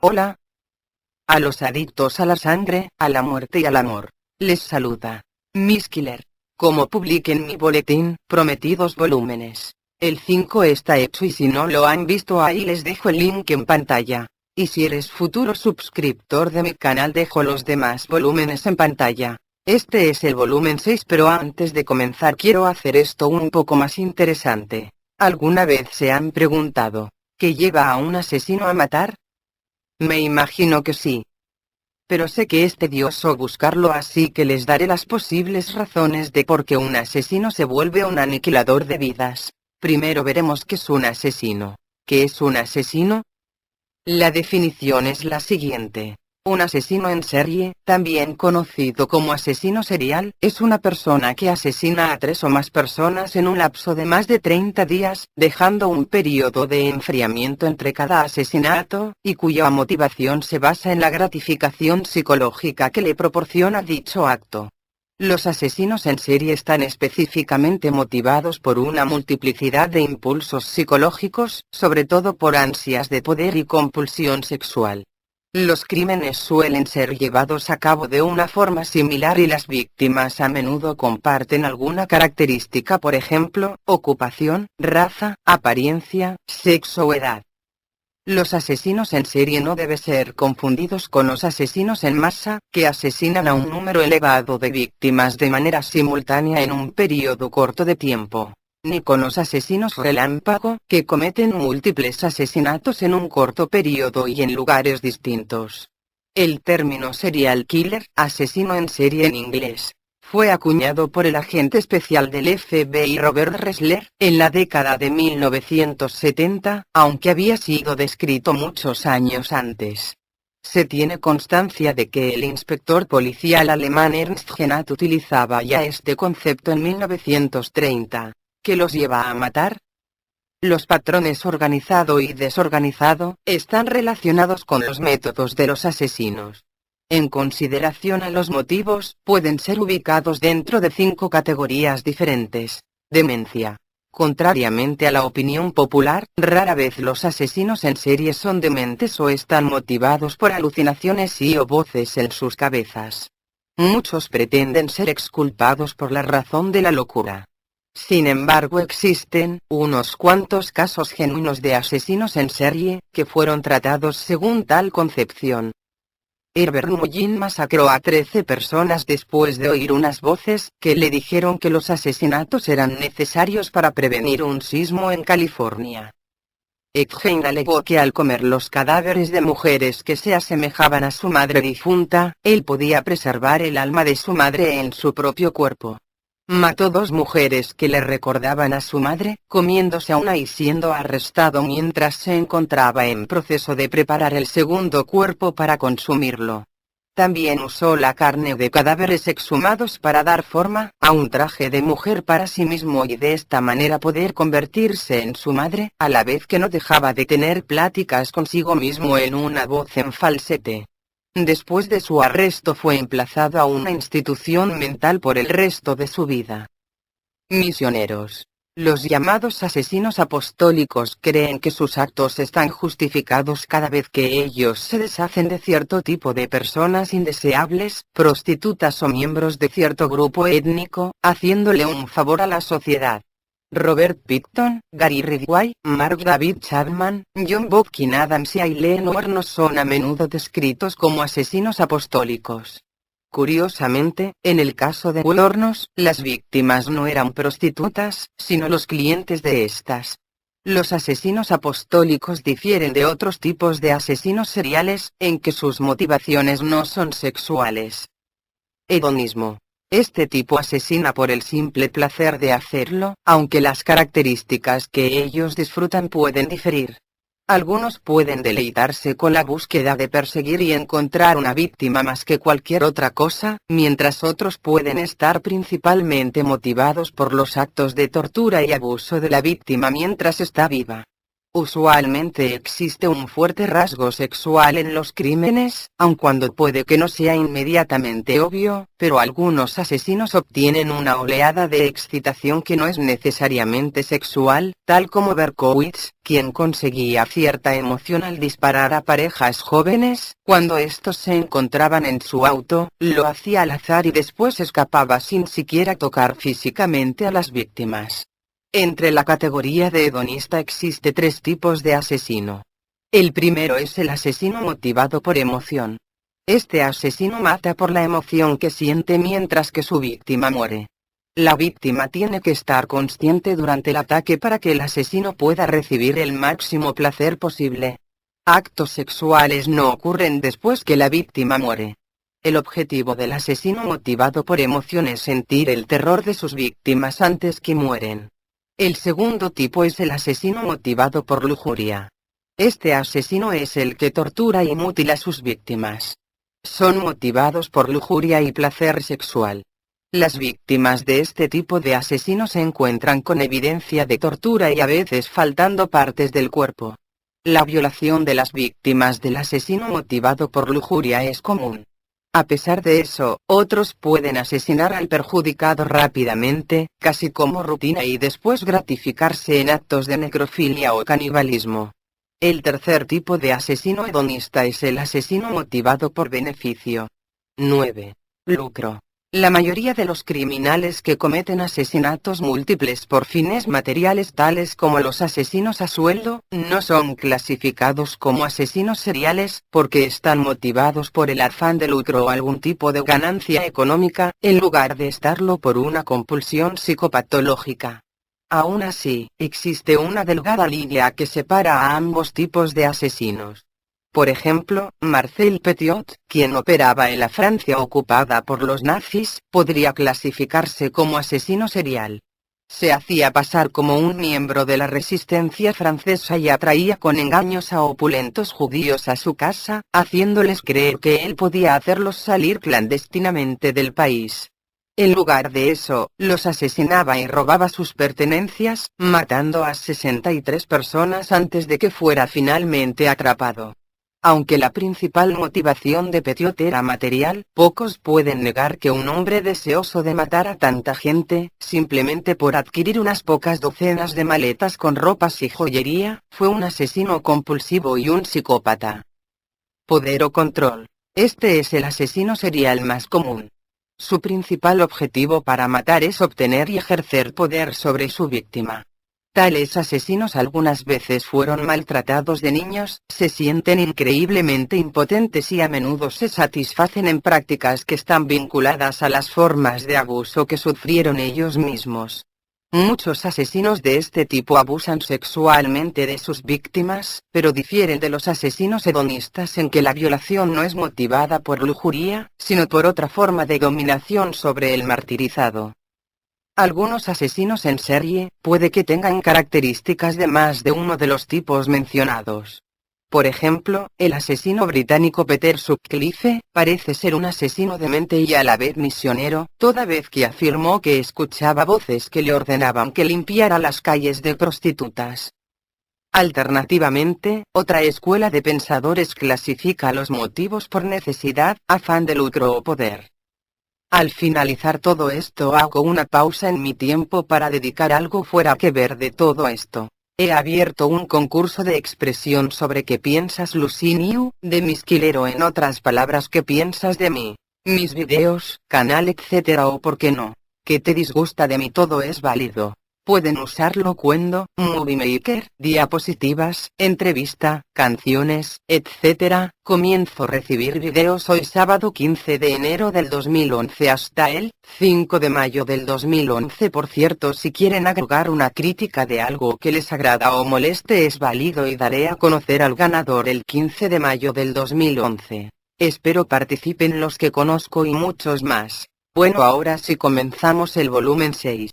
Hola. A los adictos a la sangre, a la muerte y al amor. Les saluda Miss Killer. Como publiqué en mi boletín, prometí 2 volúmenes. El 5 está hecho y si no lo han visto ahí les dejo el link en pantalla. Y si eres futuro suscriptor de mi canal dejo los demás volúmenes en pantalla. Este es el volumen 6, pero antes de comenzar quiero hacer esto un poco más interesante. ¿Alguna vez se han preguntado qué lleva a un asesino a matar? Me imagino que sí. Pero sé que es tedioso buscarlo, así que les daré las posibles razones de por qué un asesino se vuelve un aniquilador de vidas. Primero veremos qué es un asesino. ¿Qué es un asesino? La definición es la siguiente. Un asesino en serie, también conocido como asesino serial, es una persona que asesina a 3 o más personas en un lapso de más de 30 días, dejando un periodo de enfriamiento entre cada asesinato, y cuya motivación se basa en la gratificación psicológica que le proporciona dicho acto. Los asesinos en serie están específicamente motivados por una multiplicidad de impulsos psicológicos, sobre todo por ansias de poder y compulsión sexual. Los crímenes suelen ser llevados a cabo de una forma similar y las víctimas a menudo comparten alguna característica, por ejemplo, ocupación, raza, apariencia, sexo o edad. Los asesinos en serie no deben ser confundidos con los asesinos en masa, que asesinan a un número elevado de víctimas de manera simultánea en un periodo corto de tiempo, ni con los asesinos relámpago, que cometen múltiples asesinatos en un corto periodo y en lugares distintos. El término serial killer, asesino en serie en inglés, fue acuñado por el agente especial del FBI Robert Ressler, en la década de 1970, aunque había sido descrito muchos años antes. Se tiene constancia de que el inspector policial alemán Ernst Genat utilizaba ya este concepto en 1930. ¿Qué los lleva a matar? Los patrones organizado y desorganizado están relacionados con los métodos de los asesinos. En consideración a los motivos, pueden ser ubicados dentro de 5 categorías diferentes. Demencia. Contrariamente a la opinión popular, rara vez los asesinos en serie son dementes o están motivados por alucinaciones y o voces en sus cabezas. Muchos pretenden ser exculpados por la razón de la locura. Sin embargo, existen unos cuantos casos genuinos de asesinos en serie, que fueron tratados según tal concepción. Herbert Mullin masacró a 13 personas después de oír unas voces que le dijeron que los asesinatos eran necesarios para prevenir un sismo en California. Epstein alegó que al comer los cadáveres de mujeres que se asemejaban a su madre difunta, él podía preservar el alma de su madre en su propio cuerpo. Mató 2 mujeres que le recordaban a su madre, comiéndose a una y siendo arrestado mientras se encontraba en proceso de preparar el segundo cuerpo para consumirlo. También usó la carne de cadáveres exhumados para dar forma a un traje de mujer para sí mismo y de esta manera poder convertirse en su madre, a la vez que no dejaba de tener pláticas consigo mismo en una voz en falsete. Después de su arresto fue emplazado a una institución mental por el resto de su vida. Misioneros. Los llamados asesinos apostólicos creen que sus actos están justificados cada vez que ellos se deshacen de cierto tipo de personas indeseables, prostitutas o miembros de cierto grupo étnico, haciéndole un favor a la sociedad. Robert Picton, Gary Ridgway, Mark David Chapman, John Bodkin Adams y Aileen Wuornos son a menudo descritos como asesinos apostólicos. Curiosamente, en el caso de Wuornos, las víctimas no eran prostitutas, sino los clientes de estas. Los asesinos apostólicos difieren de otros tipos de asesinos seriales, en que sus motivaciones no son sexuales. Hedonismo. Este tipo asesina por el simple placer de hacerlo, aunque las características que ellos disfrutan pueden diferir. Algunos pueden deleitarse con la búsqueda de perseguir y encontrar una víctima más que cualquier otra cosa, mientras otros pueden estar principalmente motivados por los actos de tortura y abuso de la víctima mientras está viva. Usualmente existe un fuerte rasgo sexual en los crímenes, aun cuando puede que no sea inmediatamente obvio, pero algunos asesinos obtienen una oleada de excitación que no es necesariamente sexual, tal como Berkowitz, quien conseguía cierta emoción al disparar a parejas jóvenes, cuando estos se encontraban en su auto, lo hacía al azar y después escapaba sin siquiera tocar físicamente a las víctimas. Entre la categoría de hedonista existe tres tipos de asesino. El primero es el asesino motivado por emoción. Este asesino mata por la emoción que siente mientras que su víctima muere. La víctima tiene que estar consciente durante el ataque para que el asesino pueda recibir el máximo placer posible. Actos sexuales no ocurren después que la víctima muere. El objetivo del asesino motivado por emoción es sentir el terror de sus víctimas antes que mueren. El segundo tipo es el asesino motivado por lujuria. Este asesino es el que tortura y mutila a sus víctimas. Son motivados por lujuria y placer sexual. Las víctimas de este tipo de asesino se encuentran con evidencia de tortura y a veces faltando partes del cuerpo. La violación de las víctimas del asesino motivado por lujuria es común. A pesar de eso, otros pueden asesinar al perjudicado rápidamente, casi como rutina y después gratificarse en actos de necrofilia o canibalismo. El tercer tipo de asesino hedonista es el asesino motivado por beneficio. 9. Lucro. La mayoría de los criminales que cometen asesinatos múltiples por fines materiales tales como los asesinos a sueldo, no son clasificados como asesinos seriales, porque están motivados por el afán de lucro o algún tipo de ganancia económica, en lugar de estarlo por una compulsión psicopatológica. Aún así, existe una delgada línea que separa a ambos tipos de asesinos. Por ejemplo, Marcel Petiot, quien operaba en la Francia ocupada por los nazis, podría clasificarse como asesino serial. Se hacía pasar como un miembro de la resistencia francesa y atraía con engaños a opulentos judíos a su casa, haciéndoles creer que él podía hacerlos salir clandestinamente del país. En lugar de eso, los asesinaba y robaba sus pertenencias, matando a 63 personas antes de que fuera finalmente atrapado. Aunque la principal motivación de Petiot era material, pocos pueden negar que un hombre deseoso de matar a tanta gente, simplemente por adquirir unas pocas docenas de maletas con ropas y joyería, fue un asesino compulsivo y un psicópata. Poder o control. Este es el asesino serial más común. Su principal objetivo para matar es obtener y ejercer poder sobre su víctima. Tales asesinos algunas veces fueron maltratados de niños, se sienten increíblemente impotentes y a menudo se satisfacen en prácticas que están vinculadas a las formas de abuso que sufrieron ellos mismos. Muchos asesinos de este tipo abusan sexualmente de sus víctimas, pero difieren de los asesinos hedonistas en que la violación no es motivada por lujuria, sino por otra forma de dominación sobre el martirizado. Algunos asesinos en serie, puede que tengan características de más de uno de los tipos mencionados. Por ejemplo, el asesino británico Peter Sutcliffe, parece ser un asesino demente y a la vez misionero, toda vez que afirmó que escuchaba voces que le ordenaban que limpiara las calles de prostitutas. Alternativamente, otra escuela de pensadores clasifica los motivos por necesidad, afán de lucro o poder. Al finalizar todo esto hago una pausa en mi tiempo para dedicar algo fuera que ver de todo esto. He abierto un concurso de expresión sobre qué piensas Luciniu, de mi skiller o en otras palabras qué piensas de mí, mis videos, canal etcétera o por qué no, qué te disgusta de mí todo es válido. Pueden usarlo cuando, Movie Maker, diapositivas, entrevista, canciones, etc. Comienzo a recibir videos hoy sábado 15 de enero del 2011 hasta el 5 de mayo del 2011. Por cierto, si quieren agregar una crítica de algo que les agrada o moleste es válido y daré a conocer al ganador el 15 de mayo del 2011. Espero participen los que conozco y muchos más. Bueno, ahora sí comenzamos el volumen 6.